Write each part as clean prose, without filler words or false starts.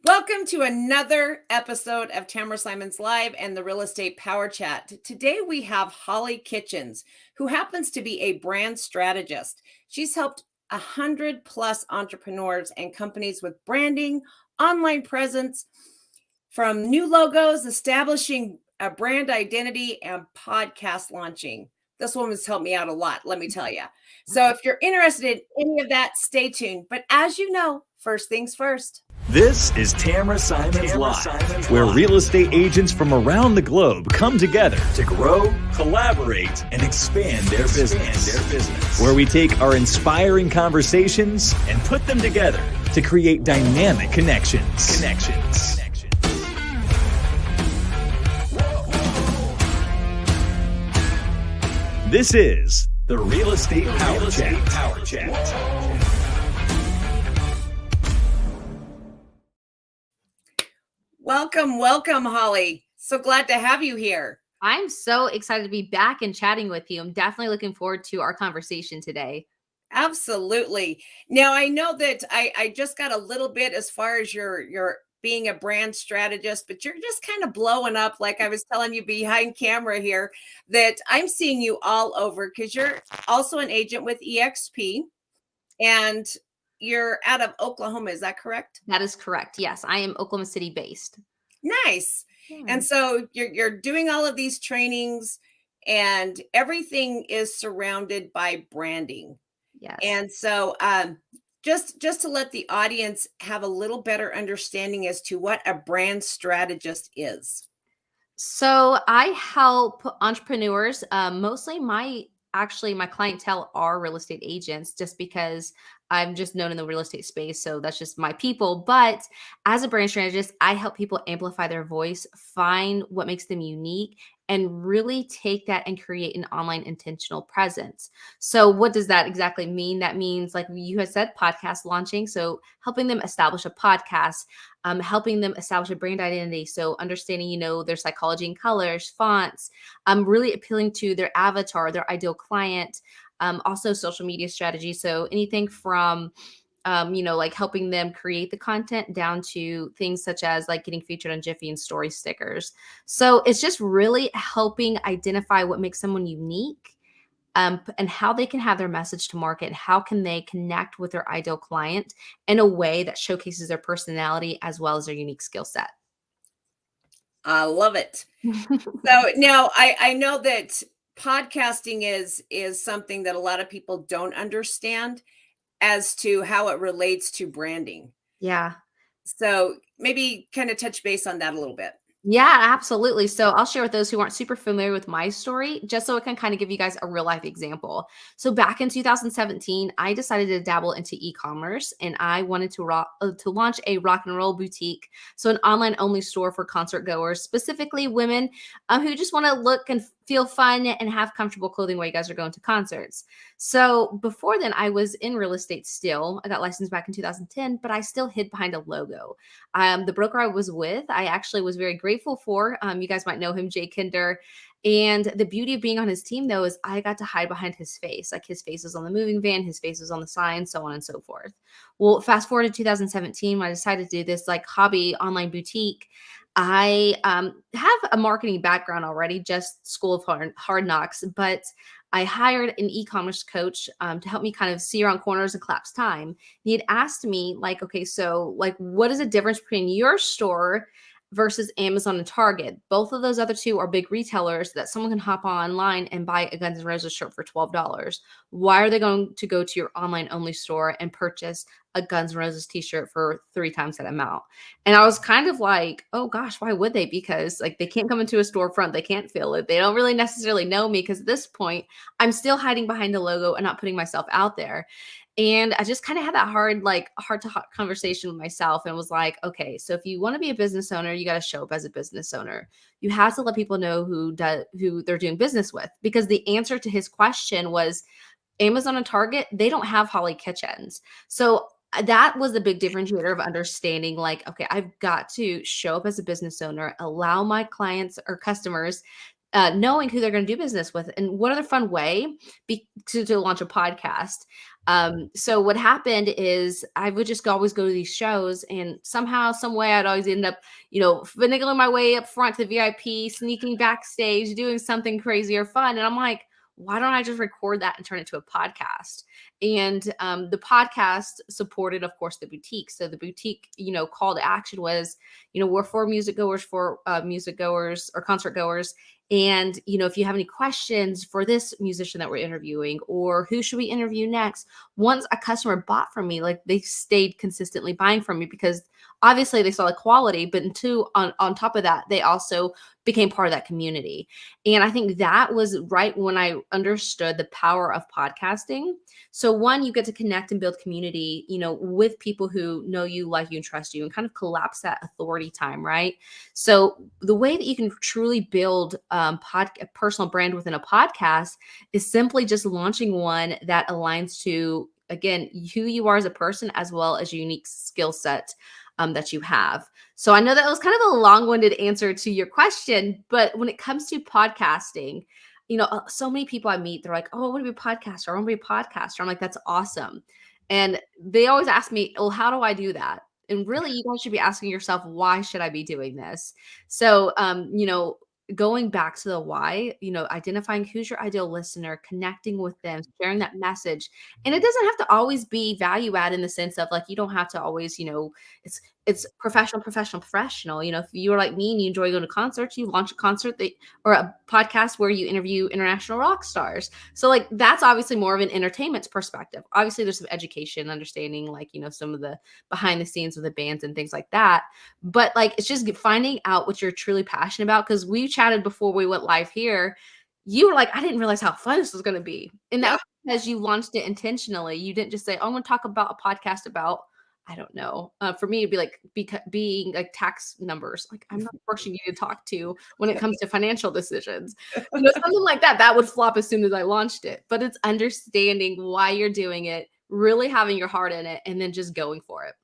Welcome to another episode of Tamara Simon's Live and the Real Estate Power Chat. Today we have Hollie Kitchens, who happens to be a brand strategist. She's helped 100 plus entrepreneurs and companies with branding, online presence, from new logos, establishing a brand identity, and podcast launching. This woman's helped me out a lot, let me tell you. So if you're interested in any of that, stay tuned. But as you know, first things first. This is Tamara Simon's Live, where real estate agents from around the globe come together to grow, collaborate, and expand their business. Where we take our inspiring conversations and put them together to create dynamic connections. This is the Real Estate Power Chat. Welcome, Hollie. So glad to have you here. I'm so excited to be back and chatting with you. I'm definitely looking forward to our conversation today. Absolutely. Now, I know that I just got a little bit as far as your being a brand strategist, but you're just kind of blowing up, like I was telling you behind camera here, that I'm seeing you all over because you're also an agent with EXP and you're out of Oklahoma. Is that correct? That is correct. Yes, I am Oklahoma City based. Nice. And so you're doing all of these trainings and everything is surrounded by branding. Yes. And so just to let the audience have a little better understanding as to what a brand strategist is. So I help entrepreneurs, mostly my clientele are real estate agents just because I'm just known in the real estate space. So that's just my people. But as a brand strategist, I help people amplify their voice, find what makes them unique, and really take that and create an online intentional presence. So what does that exactly mean? That means, like you had said, podcast launching. So helping them establish a podcast, helping them establish a brand identity. So understanding, their psychology and colors, fonts, really appealing to their avatar, their ideal client, also social media strategy. So anything from, like helping them create the content down to things such as like getting featured on GIPHY and story stickers. So it's just really helping identify what makes someone unique, and how they can have their message to market. How can they connect with their ideal client in a way that showcases their personality as well as their unique skill set. I love it. So now I know that podcasting is something that a lot of people don't understand as to how it relates to branding. Yeah. So maybe kind of touch base on that a little bit. Yeah, absolutely. So I'll share with those who aren't super familiar with my story, just so it can kind of give you guys a real life example. So back in 2017, I decided to dabble into e-commerce, and I wanted to launch a rock and roll boutique. So an online only store for concert goers, specifically women who just want to look and feel fun and have comfortable clothing while you guys are going to concerts. So before then, I was in real estate still. I got licensed back in 2010, but I still hid behind a logo. The broker I was with, I actually was very grateful for. You guys might know him, Jay Kinder. And the beauty of being on his team, though, is I got to hide behind his face. Like his face was on the moving van, his face was on the sign, so on and so forth. Well, fast forward to 2017, when I decided to do this like hobby online boutique. I have a marketing background already, just school of hard knocks, but I hired an e-commerce coach to help me kind of see around corners and collapse time. He had asked me like, okay, so like, what is the difference between your store versus Amazon and Target? Both of those other two are big retailers that someone can hop online and buy a Guns N' Roses shirt for $12. Why are they going to go to your online only store and purchase a Guns N' Roses t-shirt for 3 times that amount? And I was kind of like, oh gosh, why would they? Because like they can't come into a storefront, they can't feel it. They don't really necessarily know me because at this point I'm still hiding behind a logo and not putting myself out there. And I just kind of had that heart to heart conversation with myself and was like, okay, so if you want to be a business owner, you got to show up as a business owner. You have to let people know who they're doing business with, because the answer to his question was Amazon and Target, they don't have Hollie Kitchens. So that was the big differentiator of understanding like, okay, I've got to show up as a business owner, allow my clients or customers knowing who they're going to do business with. And what other fun way to launch a podcast? So what happened is I would just always go to these shows, and somehow, some way, I'd always end up, finagling my way up front to the VIP, sneaking backstage, doing something crazy or fun. And I'm like, why don't I just record that and turn it to a podcast? And the podcast supported, of course, the boutique. So the boutique, call to action was, we're for music goers, or concert goers. And, if you have any questions for this musician that we're interviewing, or who should we interview next? Once a customer bought from me, like, they stayed consistently buying from me because obviously they saw the quality, but on top of that, they also became part of that community. And I think that was right when I understood the power of podcasting. So one, you get to connect and build community, with people who know you, like you, and trust you, and kind of collapse that authority time, right? So the way that you can truly build a personal brand within a podcast is simply just launching one that aligns to, again, who you are as a person, as well as your unique skill set that you have. So I know that was kind of a long-winded answer to your question, but when it comes to podcasting, so many people I meet, they're like, oh, I want to be a podcaster. I want to be a podcaster. I'm like, that's awesome. And they always ask me, well, how do I do that? And really, you guys should be asking yourself, why should I be doing this? So, going back to the why, identifying who's your ideal listener, connecting with them, sharing that message. And it doesn't have to always be value add in the sense of, like, you don't have to always, it's professional. If you're like me and you enjoy going to concerts, you launch a concert or a podcast where you interview international rock stars. So, like, that's obviously more of an entertainment perspective. Obviously, there's some education, understanding, like, some of the behind the scenes with the bands and things like that. But, like, it's just finding out what you're truly passionate about. Because we chatted before we went live here. You were like, I didn't realize how fun this was going to be. And that was because you launched it intentionally. You didn't just say, oh, I'm going to talk about a podcast about, I don't know. For me, it'd be like being like tax numbers. Like, I'm not the person you need to talk to when it comes to financial decisions. Something like that. That would flop as soon as I launched it. But it's understanding why you're doing it, really having your heart in it, and then just going for it.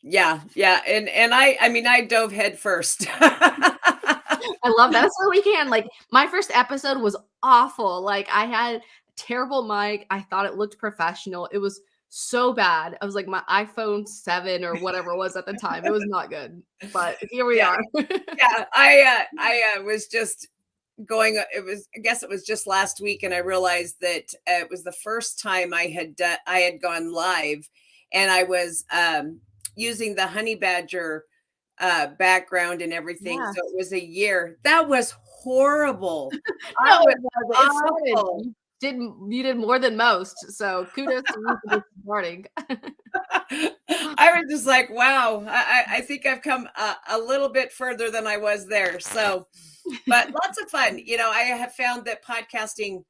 Yeah. And I dove head first. I love that. That's all we can. Like, my first episode was awful. Like, I had a terrible mic. I thought it looked professional. It was so bad. I was like, my iPhone 7 or whatever it was at the time. It was not good. But here we are. Yeah. I was just going, I guess it was just last week, and I realized that it was the first time I had gone live, and I was using the honey badger background and everything. Yeah. So it was a year. That was horrible. No, it wasn't. You did more than most. So kudos to you for starting. I was just like, wow, I think I've come a little bit further than I was there. So, but lots of fun. I have found that podcasting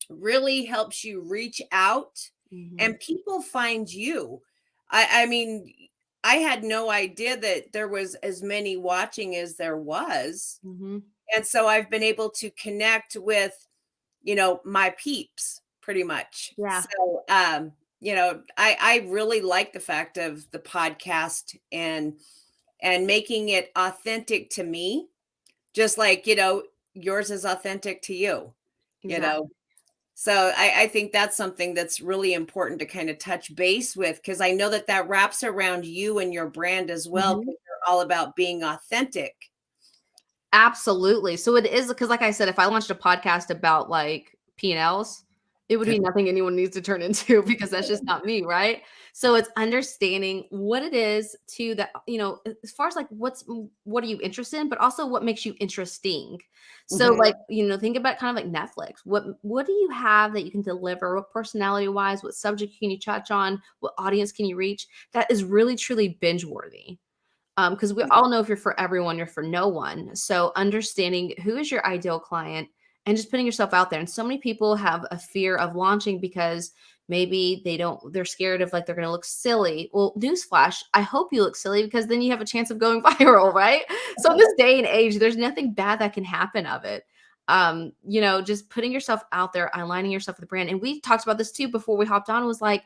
really helps you reach out, and people find you. I mean, I had no idea that there was as many watching as there was. And so I've been able to connect with, my peeps pretty much. Yeah. So, I really like the fact of the podcast and making it authentic to me, just like, yours is authentic to you, Exactly. So I think that's something that's really important to kind of touch base with, because I know that wraps around you and your brand as well, because you're all about being authentic. Absolutely. So it is, because like I said, if I launched a podcast about like P&Ls, it would be nothing anyone needs to turn into, because that's just not me, right? So it's understanding what it is to that, as far as like what are you interested in, but also what makes you interesting. So like, think about kind of like Netflix. What do you have that you can deliver? What personality wise, what subject can you touch on? What audience can you reach? That is really truly binge worthy. Because we all know if you're for everyone, you're for no one. So understanding who is your ideal client and just putting yourself out there. And so many people have a fear of launching because maybe they're scared of, like, they're going to look silly. Well, newsflash, I hope you look silly, because then you have a chance of going viral, right? So in this day and age, there's nothing bad that can happen of it. Just putting yourself out there, aligning yourself with the brand. And we talked about this too before we hopped on, was like,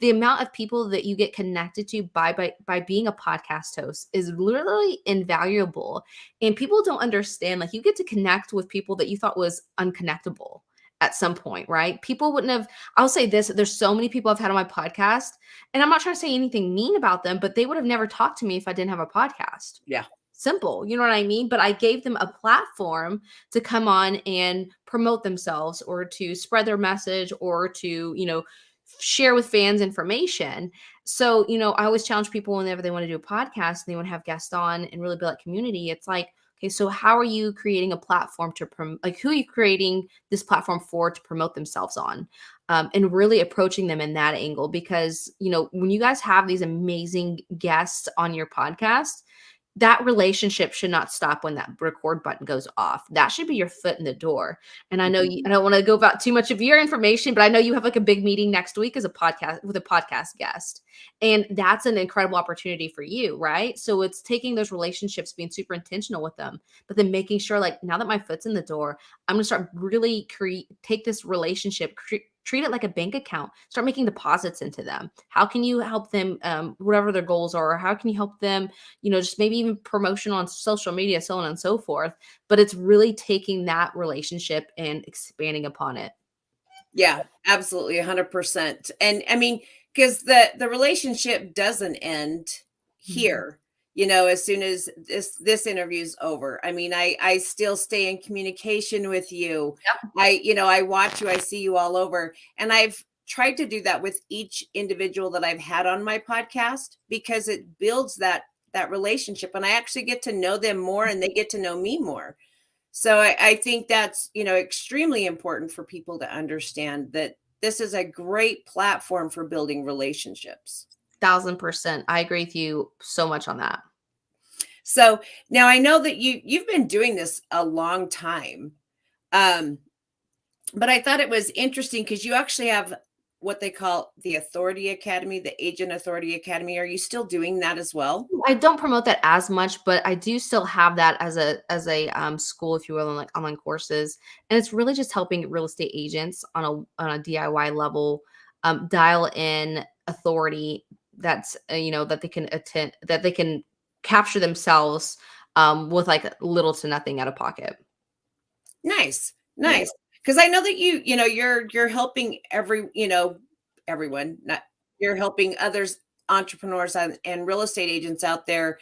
the amount of people that you get connected to by being a podcast host is literally invaluable. And people don't understand, like, you get to connect with people that you thought was unconnectable at some point, right? People wouldn't have, I'll say this, there's so many people I've had on my podcast, and I'm not trying to say anything mean about them, but they would have never talked to me if I didn't have a podcast. Yeah. Simple, you know what I mean? But I gave them a platform to come on and promote themselves, or to spread their message, or to, share with fans information. So, I always challenge people whenever they want to do a podcast and they want to have guests on and really build that community. It's like, okay, so how are you creating a platform to like, who are you creating this platform for to promote themselves on? And really approaching them in that angle, because, when you guys have these amazing guests on your podcast, that relationship should not stop when that record button goes off. That should be your foot in the door. And I know I don't want to go about too much of your information, but I know you have like a big meeting next week as a podcast with a podcast guest. And that's an incredible opportunity for you, right? So it's taking those relationships, being super intentional with them, but then making sure, like, now that my foot's in the door, I'm going to start really take this relationship, treat it like a bank account, start making deposits into them. How can you help them, whatever their goals are, or how can you help them, just maybe even promotion on social media, so on and so forth. But it's really taking that relationship and expanding upon it. Yeah, absolutely. 100%. And I mean, because the relationship doesn't end here, as soon as this interview's over. I mean, I still stay in communication with you. Yep. I watch you, I see you all over. And I've tried to do that with each individual that I've had on my podcast, because it builds that relationship, and I actually get to know them more and they get to know me more. So I think that's, extremely important for people to understand that this is a great platform for building relationships. 1,000%. I agree with you so much on that. So now I know that you've been doing this a long time. But I thought it was interesting because you actually have what they call the Authority Academy, the Agent Authority Academy. Are you still doing that as well? I don't promote that as much, but I do still have that as a school, if you will, and like online courses. And it's really just helping real estate agents on a DIY level dial in authority that's that they can attend, that they can capture themselves with like little to nothing out of pocket. Nice. Because I know that you're helping everyone, not you're helping others, entrepreneurs and real estate agents out there,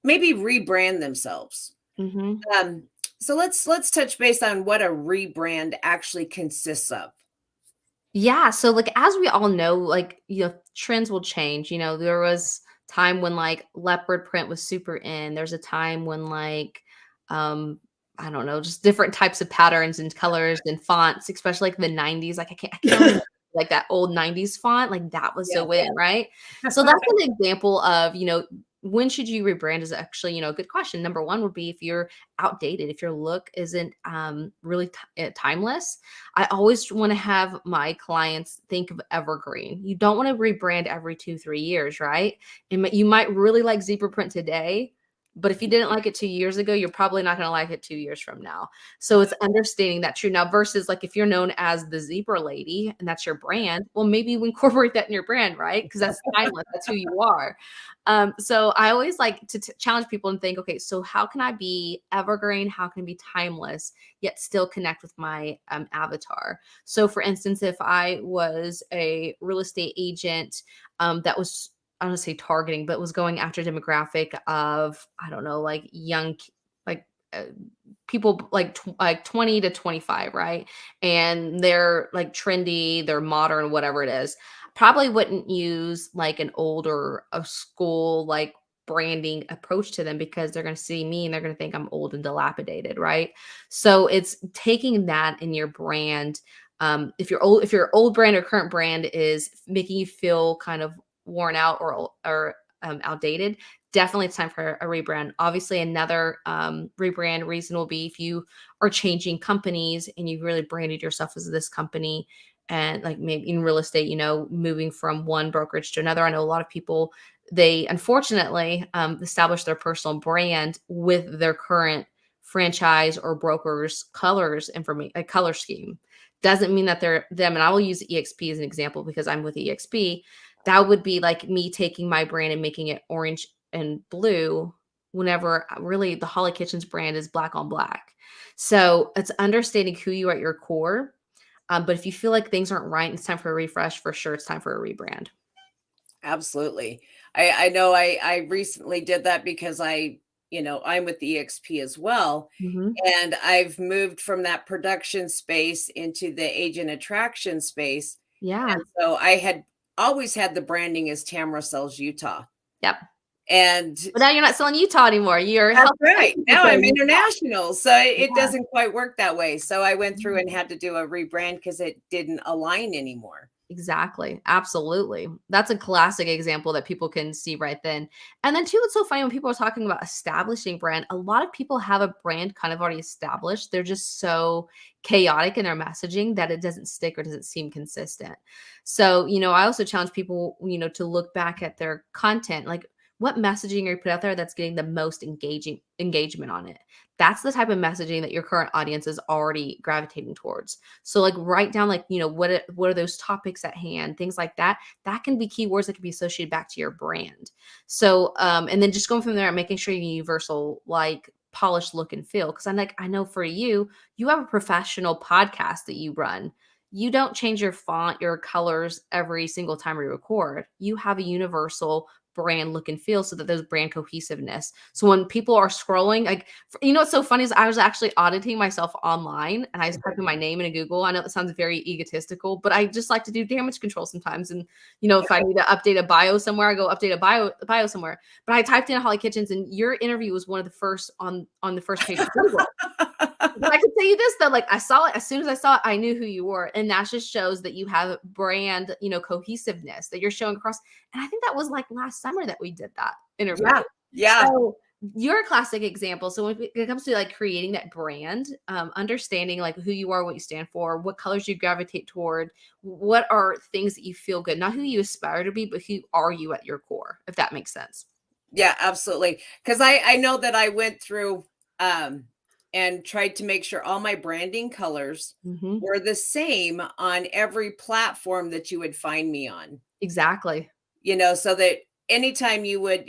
maybe rebrand themselves. Mm-hmm. So let's touch base on what a rebrand actually consists of. Yeah. So like, as we all know, like, trends will change. There was time when like leopard print was super in. There's a time when like, I don't know, just different types of patterns and colors and fonts, especially like the 90s. Like I can't remember, like that old 90s font, like that was so in, right? So that's an example of, when should you rebrand is actually, a good question. Number one would be if you're outdated, if your look isn't really timeless. I always want to have my clients think of evergreen. You don't want to rebrand every 2-3 years, right? And you might really like zebra print today, but if you didn't like it 2 years ago, you're probably not going to like it 2 years from now. So it's understanding that true now versus like if you're known as the zebra lady and that's your brand, well, maybe you incorporate that in your brand, right? Because that's timeless. That's who you are. So I always like to challenge people and think, okay, so how can I be evergreen? How can I be timeless, yet still connect with my avatar? So for instance, if I was a real estate agent that was, I don't want to say targeting, but was going after demographic of, I don't know, like young, like people like 20 to 25, right? And they're like trendy, they're modern, whatever it is. Probably wouldn't use like an older a school like branding approach to them, because they're going to see me and they're going to think I'm old and dilapidated, right? So it's taking that in your brand. If your old brand or current brand is making you feel kind of worn out or outdated, definitely it's time for a rebrand. Obviously, another rebrand reason will be if you are changing companies and you've really branded yourself as this company, and like maybe in real estate, moving from one brokerage to another. I know a lot of people, they unfortunately establish their personal brand with their current franchise or broker's colors information, a color scheme. doesn't mean that they're them. And I will use EXP as an example because I'm with EXP. That would be like me taking my brand and making it orange and blue whenever really the Hollie Kitchens brand is black on black. So it's understanding who you are at your core. But if you feel like things aren't right and it's time for a refresh, for sure it's time for a rebrand. Absolutely. I know I recently did that because I'm with the EXP as well. Mm-hmm. And I've moved from that production space into the agent attraction space. Yeah. And so I had always had the branding as Tamara Sells Utah. Yep. And But now you're not selling Utah anymore. You're that's helping right. people Now sell I'm Utah. international. So it Yeah. doesn't quite work that way. So I went through and had to do a rebrand because it didn't align anymore. Exactly. Absolutely. That's a classic example that people can see right then. And then too, it's so funny when people are talking about establishing brand, a lot of people have a brand kind of already established. They're just so chaotic in their messaging that it doesn't stick or doesn't seem consistent. So, I also challenge people, to look back at their content, like what messaging are you put out there that's getting the most engagement on it. That's the type of messaging that your current audience is already gravitating towards. So like write down like, what are those topics at hand, things like that. That can be keywords that can be associated back to your brand. So, and then just going from there and making sure you universal, like polished look and feel. Cause I know for you have a professional podcast that you run. You don't change your font, your colors every single time we record. You have a universal brand look and feel so that there's brand cohesiveness. So when people are scrolling, like, what's so funny is I was actually auditing myself online and I was typing my name into Google. I know that sounds very egotistical, but I just like to do damage control sometimes. And, if I need to update a bio somewhere, I go update a bio somewhere. But I typed in Hollie Kitchens and your interview was one of the first on the first page of Google. But I can tell you this though, like I saw it as soon as I saw it, I knew who you were, and that just shows that you have brand, cohesiveness that you're showing across. And I think that was like last summer that we did that interview. Yeah. So you're a classic example. So when it comes to like creating that brand, understanding like who you are, what you stand for, what colors you gravitate toward, what are things that you feel good, not who you aspire to be, but who are you at your core, if that makes sense. Yeah, absolutely. Because I know that I went through and tried to make sure all my branding colors were the same on every platform that you would find me on. Exactly. So that anytime you would,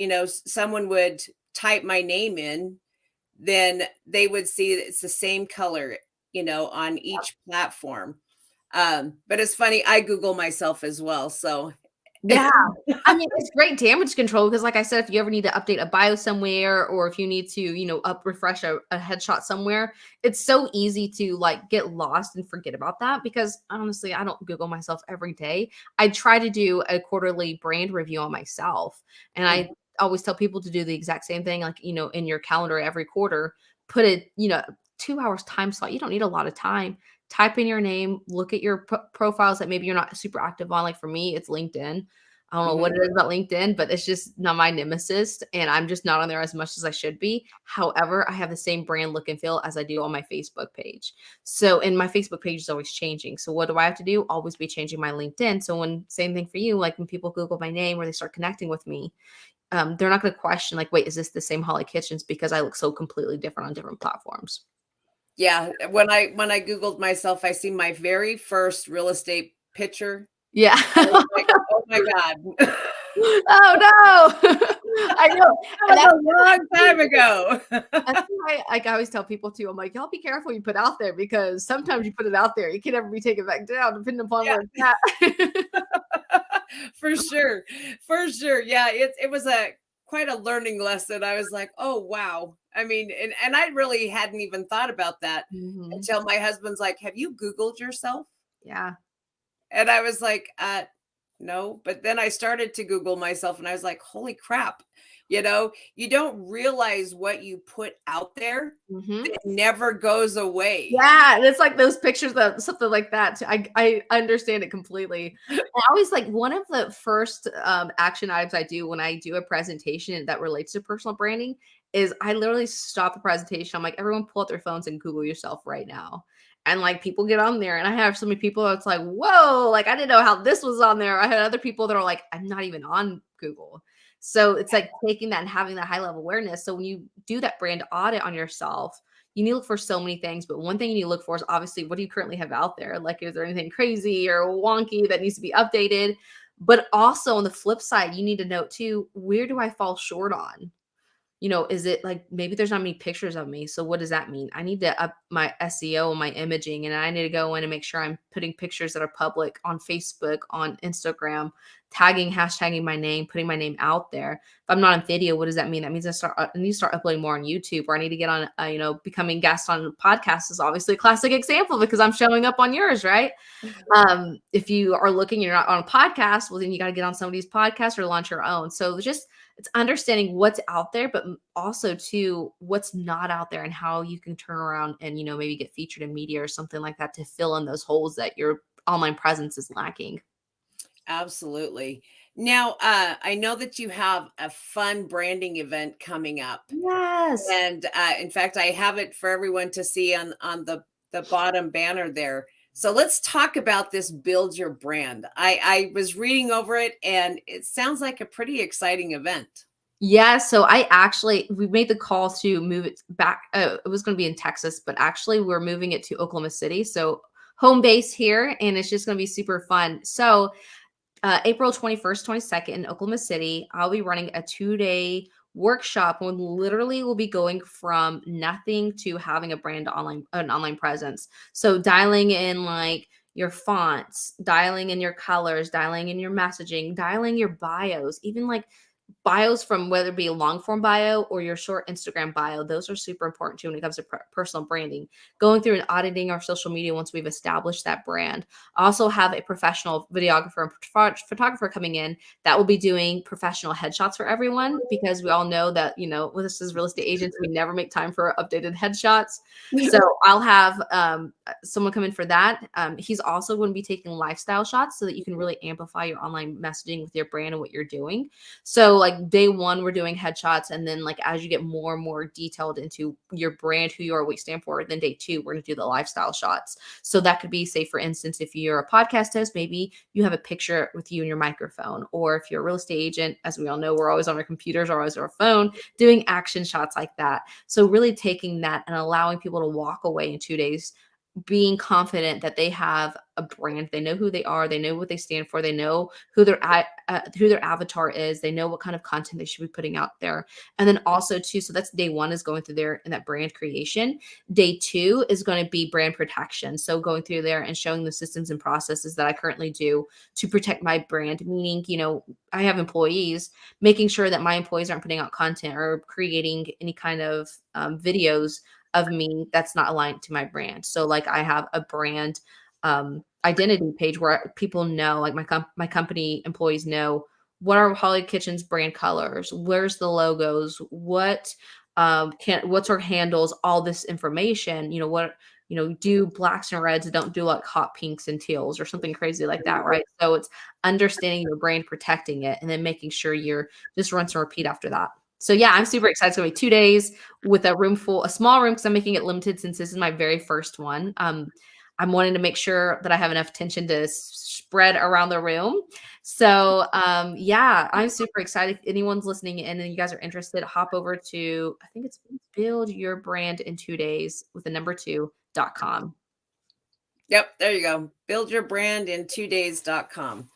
someone would type my name in, then they would see that it's the same color, on each platform. But it's funny, I Google myself as well. So yeah. I mean, it's great damage control because like I said, if you ever need to update a bio somewhere or if you need to, refresh a headshot somewhere, it's so easy to like get lost and forget about that because honestly, I don't Google myself every day. I try to do a quarterly brand review on myself. And I always tell people to do the exact same thing, like, in your calendar every quarter, put it, 2 hours time slot. You don't need a lot of time. Type in your name, look at your profiles that maybe you're not super active on. Like for me, it's LinkedIn. I don't know what it is about LinkedIn, but it's just not my nemesis. And I'm just not on there as much as I should be. However, I have the same brand look and feel as I do on my Facebook page. So, and my Facebook page is always changing. So what do I have to do? Always be changing my LinkedIn. So same thing for you, like when people Google my name or they start connecting with me, they're not going to question like, wait, is this the same Hollie Kitchens? Because I look so completely different on different platforms. Yeah, when I Googled myself, I see my very first real estate picture. Yeah. I was like, oh my God. Oh no. I know. That was a long time ago. That's why like, I always tell people too, I'm like, y'all be careful what you put out there because sometimes you put it out there, you can never be taken back down depending upon where it's at. For sure. For sure. Yeah, it was quite a learning lesson. I was like, oh wow. I mean, and I really hadn't even thought about that until my husband's like, have you Googled yourself? Yeah. And I was like, no. But then I started to Google myself and I was like, holy crap. You don't realize what you put out there. It never goes away. Yeah. And it's like those pictures of something like that. I understand it completely. I always like one of the first action items I do when I do a presentation that relates to personal branding is I literally stop the presentation. I'm like, everyone pull out their phones and Google yourself right now. And like people get on there and I have so many people that's like, whoa, like I didn't know how this was on there. I had other people that are like, I'm not even on Google. So it's like taking that and having that high level awareness. So when you do that brand audit on yourself, you need to look for so many things, but one thing you need to look for is obviously what do you currently have out there? Like, is there anything crazy or wonky that needs to be updated? But also on the flip side, you need to note too, where do I fall short on? Is it like maybe there's not many pictures of me? So what does that mean? I need to up my SEO and my imaging, and I need to go in and make sure I'm putting pictures that are public on Facebook, on Instagram, tagging, hashtagging my name, putting my name out there. If I'm not on video, what does that mean? That means I need to start uploading more on YouTube, or I need to get on, becoming guest on podcasts is obviously a classic example because I'm showing up on yours, right? If you are looking, you're not on a podcast, well, then you got to get on somebody's podcast or launch your own. So it's understanding what's out there, but also too, what's not out there and how you can turn around and, maybe get featured in media or something like that to fill in those holes that your online presence is lacking. Absolutely. Now, I know that you have a fun branding event coming up. Yes. And in fact, I have it for everyone to see on the bottom banner there. So let's talk about this Build Your Brand. I was reading over it and it sounds like a pretty exciting event. Yeah, so we made the call to move it back. It was going to be in Texas, but actually we're moving it to Oklahoma City. So home base here, and it's just going to be super fun. So April 21st, 22nd in Oklahoma City, I'll be running a 2-day workshop when literally we'll be going from nothing to having an online presence. So dialing in like your fonts, dialing in your colors, dialing in your messaging, dialing your bios, even like bios from whether it be a long form bio or your short Instagram bio. Those are super important too when it comes to personal branding. Going through and auditing our social media once we've established that brand. I also have a professional videographer and photographer coming in that will be doing professional headshots for everyone, because we all know that, with us as real estate agents, we never make time for updated headshots. So I'll have someone come in for that. He's also going to be taking lifestyle shots so that you can really amplify your online messaging with your brand and what you're doing. So like day one, we're doing headshots. And then like, as you get more and more detailed into your brand, who you are, what you stand for, then day two, we're going to do the lifestyle shots. So that could be, say, for instance, if you're a podcast host, maybe you have a picture with you and your microphone, or if you're a real estate agent, as we all know, we're always on our computers or always on our phone doing action shots like that. So really taking that and allowing people to walk away in 2 days being confident that they have a brand, they know who they are, they know what they stand for, they know who their avatar is, they know what kind of content they should be putting out there. And then also too, so that's day one is going through there and that brand creation. Day two is going to be brand protection. So going through there and showing the systems and processes that I currently do to protect my brand, meaning, I have employees, making sure that my employees aren't putting out content or creating any kind of videos of me that's not aligned to my brand. So like I have a brand identity page where people know, like my company employees know what are Hollie Kitchens brand colors, where's the logos, what's our handles, all this information, do blacks and reds, don't do like hot pinks and teals or something crazy like that, right? So it's understanding your brand, protecting it, and then making sure you're just rinse and repeat after that. So yeah, I'm super excited. It's gonna be 2 days with a small room, because I'm making it limited since this is my very first one. I'm wanting to make sure that I have enough attention to spread around the room. So yeah, I'm super excited. If anyone's listening in and you guys are interested, hop over to, I think it's Build Your Brand in 2 days with the number 2.com. Yep, there you go. buildyourbrandin2days.com.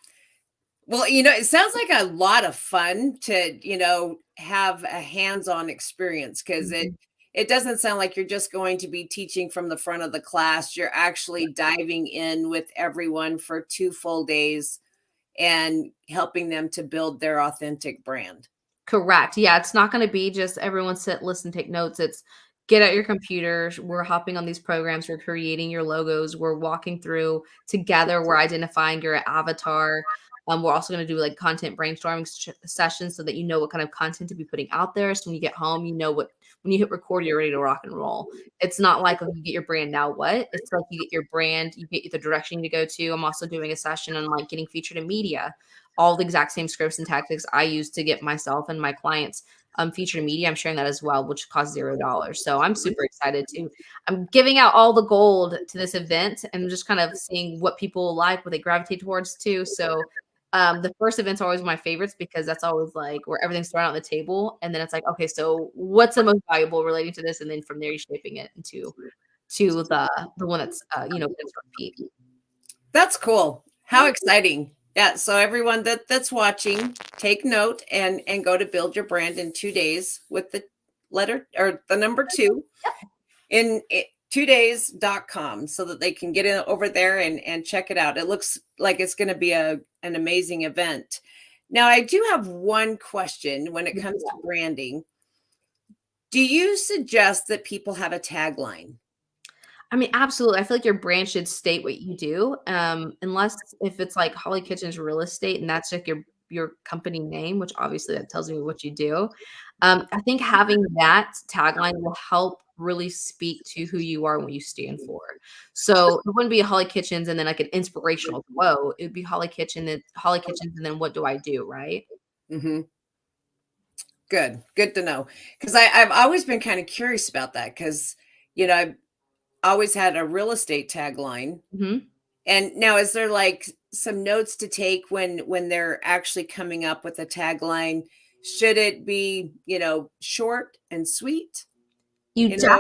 Well, it sounds like a lot of fun to, have a hands-on experience, because it doesn't sound like you're just going to be teaching from the front of the class. You're actually diving in with everyone for 2 full days and helping them to build their authentic brand. Correct. Yeah, it's not going to be just everyone sit, listen, take notes. It's get out your computers. We're hopping on these programs. We're creating your logos. We're walking through together. We're identifying your avatar. We're also going to do like content brainstorming sessions so that you know what kind of content to be putting out there. So when you get home, when you hit record, you're ready to rock and roll. It's not like, you get your brand, now what? It's like you get your brand, you get the direction you go to. I'm also doing a session on like getting featured in media. All the exact same scripts and tactics I use to get myself and my clients featured in media. I'm sharing that as well, which costs $0. So I'm super excited I'm giving out all the gold to this event and just kind of seeing what people like, what they gravitate towards too. So The first event's always my favorites because that's always like where everything's thrown out on the table, and then it's like, okay, so what's the most valuable relating to this, and then from there you're shaping it into the one that's gonna repeat. That's cool. How exciting. Yeah, so everyone that's watching, take note and go to build your brand in 2 days with the letter or the number 2 in 2days.com so that they can get in over there and check it out. It looks like it's going to be an amazing event. Now, I do have one question when it comes to branding. Do you suggest that people have a tagline? I mean, absolutely. I feel like your brand should state what you do, unless if it's like Hollie Kitchens Real Estate and that's like your company name, which obviously that tells me what you do. I think having that tagline will help really speak to who you are and what you stand for. So it wouldn't be Hollie Kitchens and then like an inspirational quote. It would be Hollie Kitchens, and then what do I do, right? Mm-hmm. Good to know. Because I've always been kind of curious about that because, I've always had a real estate tagline. Mhm. And now is there like some notes to take when they're actually coming up with a tagline? Should it be, short and sweet? You You know?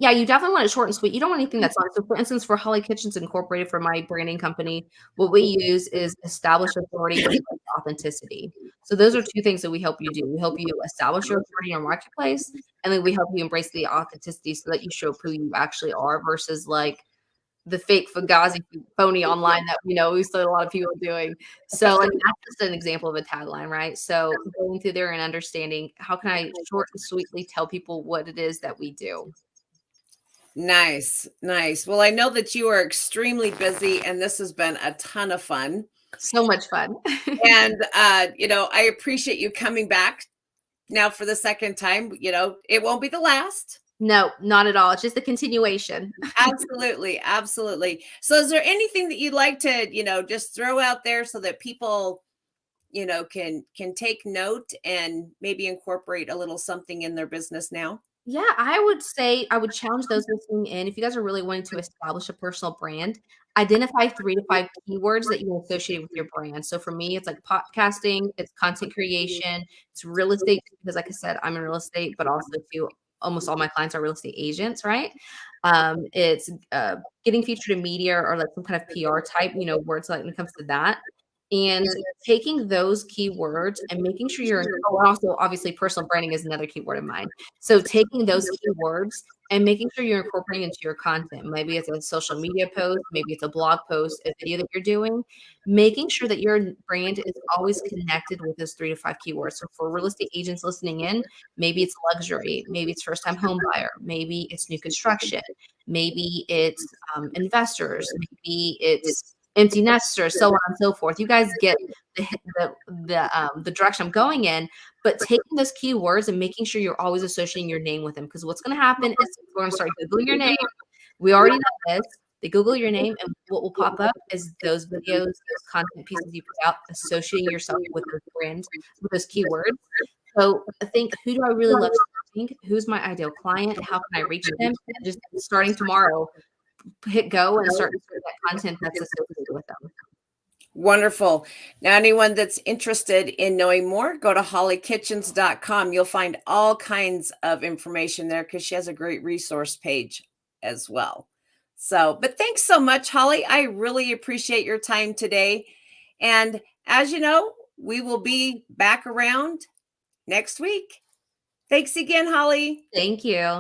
you definitely want it short and sweet. You don't want anything that's long. So for instance, for Hollie Kitchens Incorporated, for my branding company, what we use is established authority versus authenticity. So those are 2 things that we help you do. We help you establish your authority in your marketplace, and then we help you embrace the authenticity so that you show up who you actually are versus like the fake Fugazi phony online that we see a lot of people doing. So like that's just an example of a tagline, right? So going through there and understanding how can I short and sweetly tell people what it is that we do. Nice, nice. Well, I know that you are extremely busy and this has been a ton of fun. So much fun. And I appreciate you coming back now for the second time. It won't be the last. No, not at all. It's just a continuation. Absolutely, absolutely. So is there anything that you'd like to, just throw out there so that people, can take note and maybe incorporate a little something in their business now? Yeah, I would say I would challenge those listening in. If you guys are really wanting to establish a personal brand, identify 3 to 5 keywords that you associate with your brand. So for me, it's like podcasting, it's content creation, it's real estate, because like I said, I'm in real estate, but also too, almost all my clients are real estate agents, right? It's getting featured in media or like some kind of PR type, words like when it comes to that. And taking those keywords and making sure you're, oh, and also obviously personal branding is another keyword of mine. So taking those keywords and making sure you're incorporating into your content. Maybe it's a social media post, maybe it's a blog post, a video that you're doing, making sure that your brand is always connected with those 3 to 5 keywords. So for real estate agents listening in, maybe it's luxury, maybe it's first time home buyer, maybe it's new construction, maybe it's investors, maybe it's empty nesters, so on and so forth. You guys get the direction I'm going in, but taking those keywords and making sure you're always associating your name with them. Because what's going to happen is we're going to start Googling your name. We already know this. They Google your name, and what will pop up is those videos, those content pieces you put out, associating yourself with those brands, with those keywords. So I think, who do I really love serving? Who's my ideal client? How can I reach them? And just starting tomorrow, hit go and start that content that's associated with them. Wonderful. Now, anyone that's interested in knowing more, go to holliekitchens.com. You'll find all kinds of information there because she has a great resource page as well. So, but thanks so much, Hollie. I really appreciate your time today. And as you know, we will be back around next week. Thanks again, Hollie. Thank you.